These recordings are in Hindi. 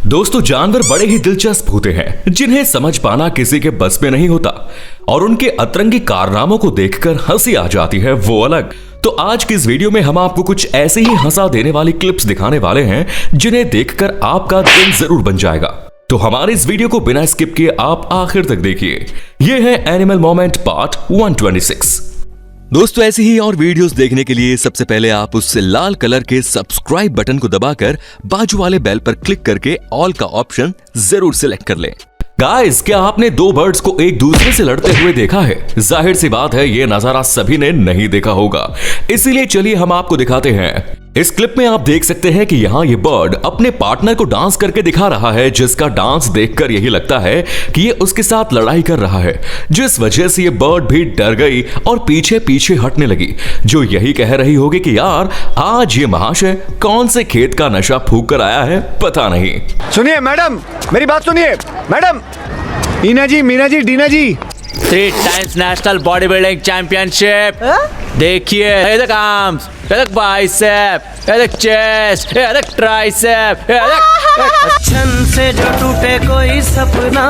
दोस्तों, जानवर बड़े ही दिलचस्प होते हैं जिन्हें समझ पाना किसी के बस में नहीं होता और उनके अतरंगी कारनामों को देखकर हंसी आ जाती है, वो अलग। तो आज की इस वीडियो में हम आपको कुछ ऐसे ही हंसा देने वाली क्लिप्स दिखाने वाले हैं जिन्हें देखकर आपका दिन जरूर बन जाएगा। तो हमारे इस वीडियो को बिना स्किप किए आप आखिर तक देखिए। ये है एनिमल मोमेंट पार्ट 126। दोस्तों, ऐसी ही और वीडियोस देखने के लिए सबसे पहले आप उस लाल कलर के सब्सक्राइब बटन को दबाकर बाजू वाले बेल पर क्लिक करके ऑल का ऑप्शन जरूर सिलेक्ट कर लें। गाइस, क्या आपने दो बर्ड्स को एक दूसरे से लड़ते हुए देखा है? जाहिर सी बात है, ये नजारा सभी ने नहीं देखा होगा, इसीलिए चलिए हम आपको दिखाते हैं। इस क्लिप में आप देख सकते हैं कि यहाँ ये बर्ड अपने पार्टनर को डांस करके दिखा रहा है, जिसका डांस देखकर यही लगता है कि ये उसके साथ लड़ाई कर रहा है, जिस वजह से ये बर्ड भी डर गई और पीछे पीछे हटने लगी, जो यही कह रही होगी कि यार आज ये महाशय कौन से खेत का नशा फूंक कर आया है, पता नहीं। सुनिए मैडम, मेरी बात सुनिए मैडम। मीना जी, डीना जी। 3 times national body building championship. देखिए, ये देख आर्म्स, ये देख बाइसेप, ये देख चेस्ट, ये देख ट्राइसेप, ये देख। छन से जो टूटे कोई सपना,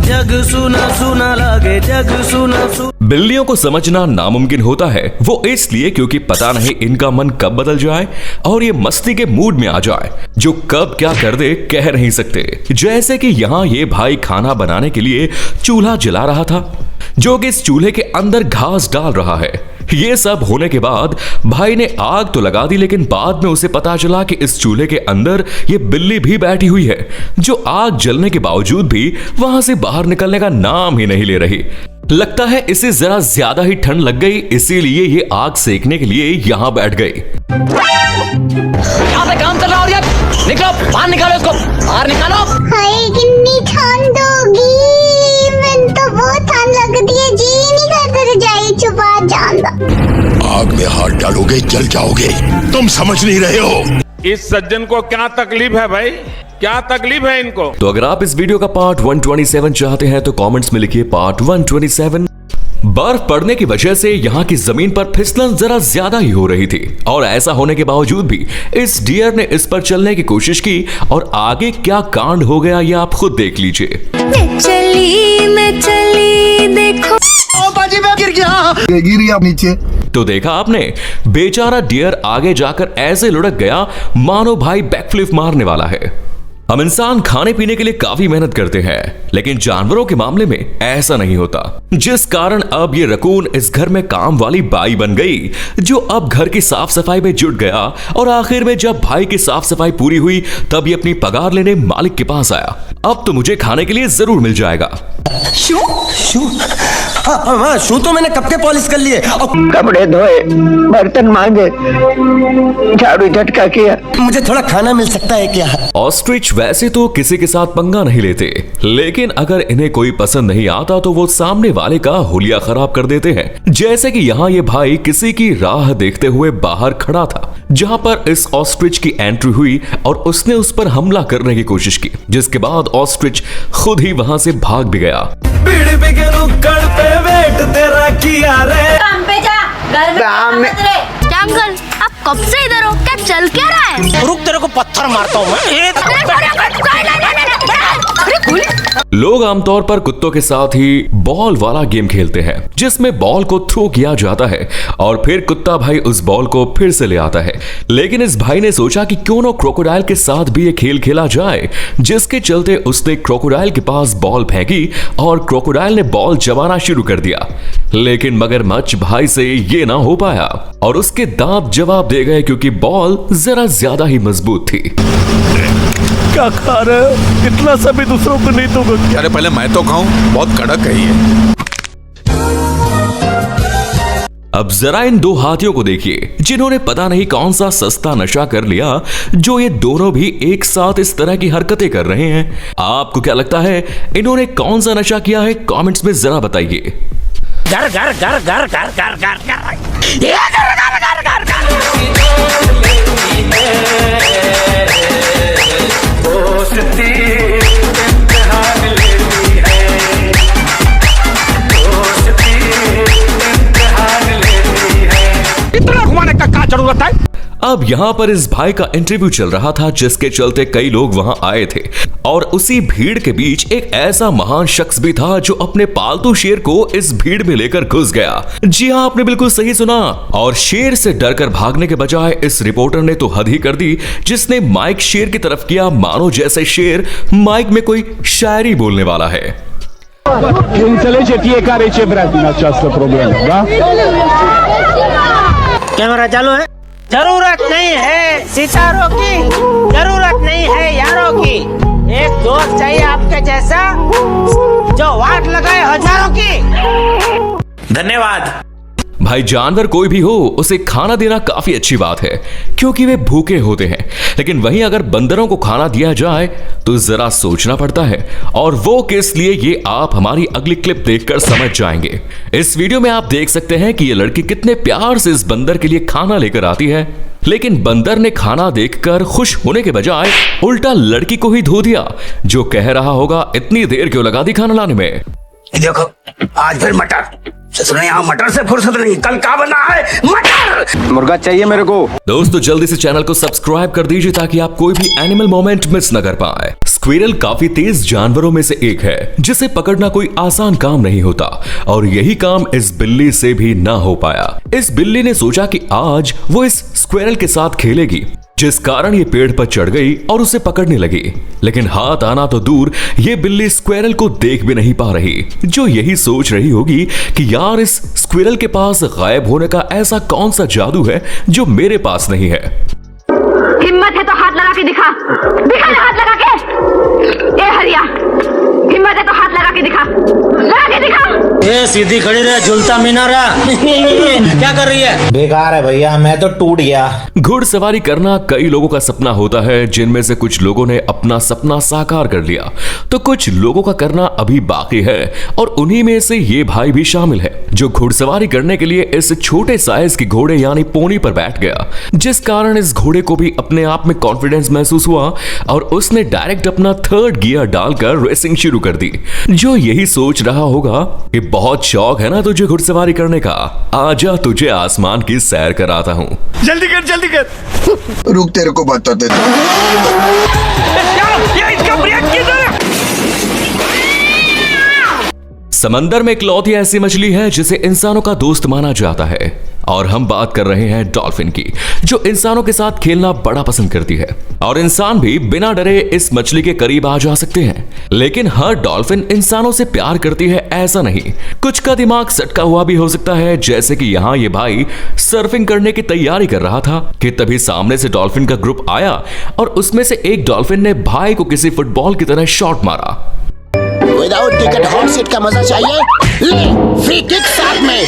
जग सुना सुना लगे, जग सुना सुना। बिल्लियों को समझना नामुमकिन होता है, वो इसलिए क्योंकि पता नहीं इनका मन कब बदल जाए और ये मस्ती के मूड में आ जाए, जो कब क्या कर दे कह नहीं सकते। जैसे कि यहाँ ये भाई खाना बनाने के लिए चूल्हा जला रहा था, जो कि इस चूल्हे के अंदर घास डाल रहा है। ये सब होने के बाद भाई ने आग तो लगा दी, लेकिन बाद में उसे पता चला कि इस चूल्हे के अंदर ये बिल्ली भी बैठी हुई है, जो आग जलने के बावजूद भी वहां से बाहर निकलने का नाम ही नहीं ले रही। लगता है इसे जरा ज्यादा ही ठंड लग गई, इसीलिए ये आग सेकने के लिए यहाँ बैठ गई। यहाँ पे काम चल रहा है, यार निकलो बाहर, निकालो इसको बाहर निकालो। हाय कितनी ठंड होगी, मैं तो बहुत ठंड लगती है जी, नहीं करता रजाई छुपा जाऊंगा। आग में हाथ डालोगे जल जाओगे, तुम समझ नहीं रहे हो। इस सज्जन को क्या तकलीफ है भाई, क्या तकलीफ है इनको? तो अगर आप इस वीडियो का पार्ट 127 चाहते हैं तो कमेंट्स में लिखिए पार्ट 127। बर्फ पड़ने की वजह से यहाँ की जमीन पर फिसलन जरा ज्यादा ही हो रही थी, और ऐसा होने के बावजूद भी इस डियर ने इस पर चलने की कोशिश की, और आगे क्या कांड हो गया ये आप खुद देख लीजिए। मैं चली देखो। मैं गिर गया नीचे। तो देखा आपने, बेचारा डियर आगे जाकर ऐसे लुढ़क गया मानो भाई बैकफ्लिप मारने वाला है। हम इंसान खाने पीने के लिए काफी मेहनत करते हैं, लेकिन जानवरों के मामले में ऐसा नहीं होता, जिस कारण अब ये रकून इस घर में काम वाली बाई बन गई, जो अब घर की साफ सफाई में जुट गया, और आखिर में जब भाई की साफ सफाई पूरी हुई तब ये अपनी पगार लेने मालिक के पास आया। अब तो मुझे खाने के लिए जरूर मिल जाएगा। शू हाँ, शू तो मैंने कब के पॉलिश कर लिए, कपड़े धोए, बर्तन मांगे, झाड़ू झटका किया। मुझे थोड़ा खाना मिल सकता है क्या? ऑस्ट्रिच वैसे तो किसी के साथ पंगा नहीं लेते, लेकिन अगर इन्हें कोई पसंद नहीं आता तो वो सामने वाले का हुलिया खराब कर देते हैं। जैसे कि यहाँ ये भाई किसी की राह देखते हुए बाहर खड़ा था, जहाँ पर इस ऑस्ट्रिच की एंट्री हुई और उसने उस पर हमला करने की कोशिश की, जिसके बाद ऑस्ट्रिच खुद ही वहां से भाग भी गया। पे वेट तेरा किया रे। काम पे जा, घर में क्या अंकल, आप कब से इधर हो? क्या चल क्या रहा है? रुक, तेरे को पत्थर मारता हूँ मैं। लोग आमतौर पर कुत्तों के साथ ही बॉल वाला गेम खेलते हैं, जिसमें बॉल को थ्रो किया जाता है और फिर कुत्ता भाई उस बॉल को फिर से ले आता है। लेकिन इस भाई ने सोचा कि क्यों ना क्रोकोडाइल के साथ भी ये खेल खेला जाए, जिसके चलते उसने क्रोकोडाइल के पास बॉल फेंकी और क्रोकोडाइल ने बॉल जमाना शुरू कर दिया। लेकिन मगरमच्छ भाई से ये ना हो पाया और उसके दांत जवाब दे गए, क्योंकि बॉल जरा ज्यादा ही मजबूत थी। क्या खा रहे हो? इतना सभी दूसरों को नहीं दोगे? अरे पहले मैं तो खाऊं, बहुत कड़क है ये। अब जरा इन दो हाथियों को देखिए, जिन्होंने पता नहीं कौन सा सस्ता नशा कर लिया, जो ये दोनों भी एक साथ इस तरह की हरकतें कर रहे हैं। आपको क्या लगता है इन्होंने कौन सा नशा किया है? कमेंट्स में जरा बताइए। घर घर घर घर घर घर घर अब अब यहाँ पर इस भाई का इंटरव्यू चल रहा था, जिसके चलते कई लोग वहां आए थे और उसी भीड़ के बीच एक ऐसा महान शख्स भी था जो अपने पालतू शेर को इस भीड़ में लेकर घुस गया। जी हाँ, आपने बिल्कुल सही सुना, और शेर से डरकर भागने के बजाय इस रिपोर्टर ने तो हद ही कर दी, जिसने माइक शेर की तरफ किया मानो जैसे शेर माइक में कोई शायरी बोलने वाला है। Înțelege fiecare ce vrea din această problemă, da? Camera चालू है। जरूरत नहीं है सितारों की, जरूरत नहीं है यारों की, एक दोस्त चाहिए आपके जैसा जो वाट लगाए हजारों की। धन्यवाद। भाई जानवर कोई भी हो, उसे खाना देना काफी अच्छी बात है क्योंकि वे भूखे होते हैं, लेकिन वहीं अगर बंदरों को खाना दिया जाए तो जरा सोचना पड़ता है, और वो किस लिए ये आप हमारी अगली क्लिप देखकर समझ जाएंगे। इस वीडियो में आप देख सकते हैं कि ये लड़की कितने प्यार से इस बंदर के लिए खाना लेकर आती है, लेकिन बंदर ने खाना देखकर खुश होने के बजाय उल्टा लड़की को ही धो दिया, जो कह रहा होगा इतनी देर क्यों लगा दी खाना लाने में। देखो आज फिर मटर, यहाँ मटर से फुर्सत नहीं, कल क्या बना है मटर। मुर्गा चाहिए मेरे को। दोस्तों जल्दी से चैनल को सब्सक्राइब कर दीजिए ताकि आप कोई भी एनिमल मोमेंट मिस न कर पाए। स्क्विरल काफी तेज जानवरों में से एक है जिसे पकड़ना कोई आसान काम नहीं होता, और यही काम इस बिल्ली से भी ना हो पाया। इस बिल्ली ने सोचा कि आज वो इस स्क्विरल के साथ खेलेगी, जिस कारण ये पेड़ पर चढ़ गई और उसे पकड़ने लगी, लेकिन हाथ आना तो दूर, ये बिल्ली स्क्विरल को देख भी नहीं पा रही, जो यही सोच रही होगी कि यार इस स्क्विरल के पास गायब होने का ऐसा कौन सा जादू है जो मेरे पास नहीं है। हिम्मत है तो हाथ लगा के दिखा, दिखा ना हाथ लगा के। ए हरिया, हिम्मत है तो हाथ लगा के दिखा, लगा के दिखा। ए सीधी खड़ी रहे, झुलता मीनारा। क्या कर रही है? बेकार है भैया, मैं तो टूट गया। घुड़सवारी करना कई लोगों का सपना होता है, जिनमें से कुछ लोगों ने अपना सपना साकार कर लिया, तो कुछ लोगों का करना अभी बाकी है, और उन्हीं में से ये भाई भी शामिल है, जो घुड़सवारी करने के लिए इस छोटे साइज के घोड़े यानी पोनी पर बैठ गया, जिस कारण इस घोड़े को भी अपने आप में कॉन्फिडेंस महसूस हुआ और उसने डायरेक्ट अपना थर्ड गियर डालकर रेसिंग शुरू कर दी। जो यही सोच रहा होगा कि बहुत शौक है ना तुझे घुड़सवारी करने का, आजा तुझे आसमान की सैर कराता हूँ। जल्दी कर जल्दी कर। रुक तेरे को बताते समंदर में इकलौती ऐसी मछली है जिसे इंसानों का दोस्त माना जाता है, और हम बात कर रहे हैं डॉल्फिन की, जो इंसानों के साथ खेलना बड़ा पसंद करती है, और इंसान भी बिना डरे इस मछली के करीब आ जा सकते हैं। लेकिन हर डॉल्फिन इंसानों से प्यार करती है ऐसा नहीं, कुछ का दिमाग सटका हुआ भी हो सकता है, जैसे कि यहाँ ये भाई सर्फिंग करने की तैयारी कर रहा था कि तभी सामने से डॉल्फिन का ग्रुप आया और उसमें से एक डॉल्फिन ने भाई को किसी फुटबॉल की तरह शॉट मारा। विदाउट टिकट हॉट सीट का मजा चाहिए, ले फ्री किक साथ में।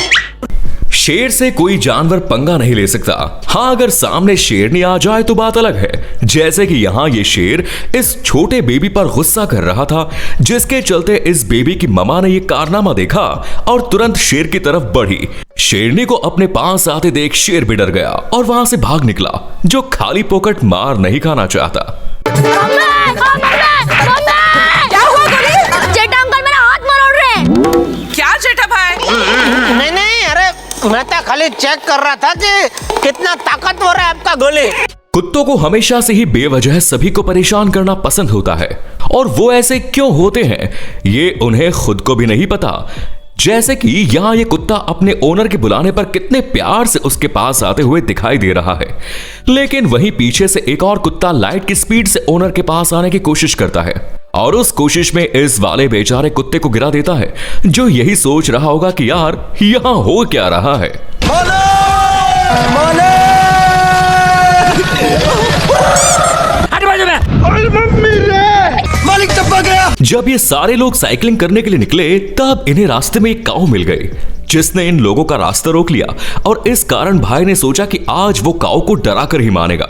शेर से कोई जानवर पंगा नहीं ले सकता। हाँ, अगर सामने शेरनी आ जाए तो बात अलग है, जैसे कि यहाँ ये शेर इस छोटे बेबी पर गुस्सा कर रहा था, जिसके चलते इस बेबी की ममा ने ये कारनामा देखा और तुरंत शेर की तरफ बढ़ी। शेरनी को अपने पास आते देख शेर भी डर गया और वहां से भाग निकला, जो खाली पोकट मार नहीं खाना चाहता। क्या जेठा भाई? नहीं नहीं, अरे मैं तो खाली चेक कर रहा था कि कितना ताकतवर है आपका गोली। कुत्तों को हमेशा से ही बेवजह सभी को परेशान करना पसंद होता है, और वो ऐसे क्यों होते हैं ये उन्हें खुद को भी नहीं पता। जैसे कि यहाँ ये कुत्ता अपने ओनर के बुलाने पर कितने प्यार से उसके पास आते हुए दिखाई दे रहा है, लेकिन वहीं पीछे से एक और कुत्ता लाइट की स्पीड से ओनर के पास आने की कोशिश करता है, और उस कोशिश में इस वाले बेचारे कुत्ते को गिरा देता है, जो यही सोच रहा होगा कि यार यहाँ हो क्या रहा है। मालिक टप्पा गया। जब ये सारे लोग साइकिलिंग करने के लिए निकले, तब इन्हें रास्ते में एक काऊ मिल गई, जिसने इन लोगों का रास्ता रोक लिया, और इस कारण भाई ने सोचा कि आज वो काऊ को डरा कर ही मानेगा,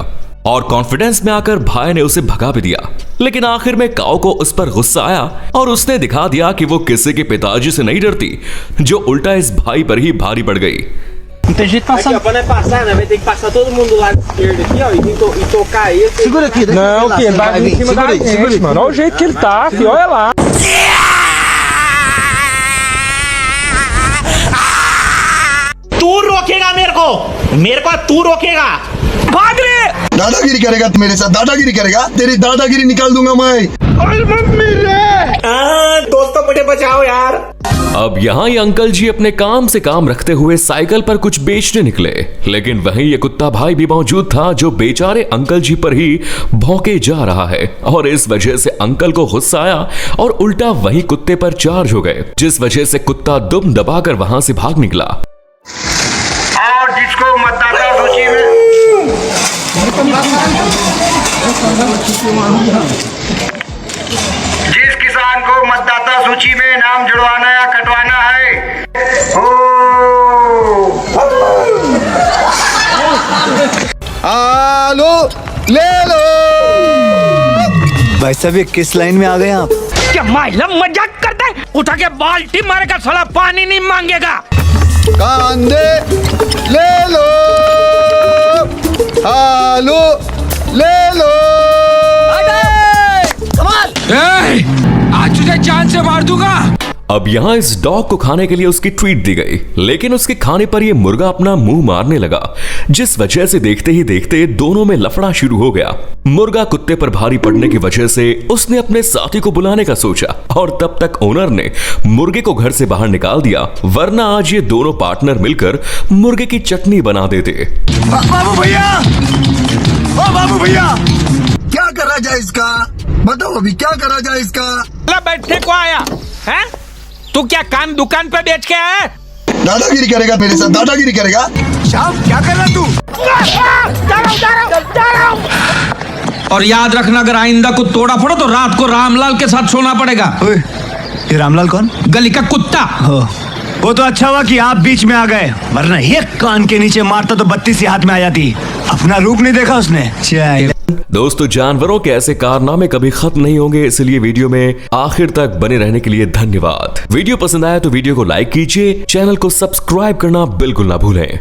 और कॉन्फिडेंस में आकर भाई ने उसे भगा भी दिया। लेकिन आखिर में काऊ को उस पर गुस्सा आया और उसने दिखा दिया कि वो किसी के पिताजी से नहीं डरती, जो उल्टा इस भाई पर ही भारी पड़ गई। Aqui, ó, quando é passar, né? Vai ter que passar todo mundo do lado esquerdo aqui, ó, e tocar ele. Segura aqui, não, que ele vai vir em cima da gente, mano. Olha o jeito que ele tá, filho, olha lá. तू रोकेगा मेरे को तू रोकेगा। भाग रे। दादागिरी करेगा मेरे साथ, दादागिरी करेगा, तेरी दादागिरी निकाल दूंगा मैं। दोस्तों मुझे बचाओ यार। अब यहाँ ये अंकल जी अपने काम से काम रखते हुए साइकिल पर कुछ बेचने निकले, लेकिन वहीं ये कुत्ता भाई भी मौजूद था जो बेचारे अंकल जी पर ही भौंके जा रहा है, और इस वजह से अंकल को गुस्सा आया और उल्टा वही कुत्ते पर चार्ज हो गए, जिस वजह से कुत्ता दुम दबाकर वहां से भाग निकला। और जिसको मतदाता सूची में जिस किसान को मतदाता सूची में नाम जुड़वाना या कटवाना है, आलो ले लो। भाई साहब ये किस लाइन में आ गए आप? क्या माइला मजाक करता है? उठा के बाल्टी मारेगा साला, पानी नहीं मांगेगा। कांदे ले लो, आलू ले लो। आज तुझे जान से मार दूंगा। अब यहाँ इस डॉग को खाने के लिए उसकी ट्रीट दी गई, लेकिन उसके खाने पर यह मुर्गा अपना मुंह मारने लगा, जिस वजह से देखते ही देखते दोनों में लफड़ा शुरू हो गया। मुर्गा कुत्ते पर भारी पड़ने की वजह से उसने अपने साथी को बुलाने का सोचा, और तब तक ओनर ने मुर्गे को घर से बाहर निकाल दिया, वरना आज ये दोनों पार्टनर मिलकर मुर्गे की चटनी बना देते। बाबू भैया, ओ बाबू भैया, क्या करा जाए इसका? बताओ अभी क्या करा जाए इसका? बैठने को आया है? तू क्या कान दुकान पे बेच के आया? दादागिरी करेगा मेरे साथ, दादागिरी करेगा। शाम क्या कर रहा तू? और याद रखना, अगर आइंदा को तोड़ा फोड़ा तो रात को रामलाल के साथ सोना पड़ेगा। ये रामलाल कौन? गली का कुत्ता। वो तो अच्छा हुआ कि आप बीच में आ गए, वरना एक कान के नीचे मारता तो 32 ही हाथ में आ जाती। अपना रूप नहीं देखा उसने। दोस्तों, जानवरों के ऐसे कारनामे कभी खत्म नहीं होंगे, इसलिए वीडियो में आखिर तक बने रहने के लिए धन्यवाद। वीडियो पसंद आया तो वीडियो को लाइक कीजिए, चैनल को सब्सक्राइब करना बिल्कुल ना भूलें।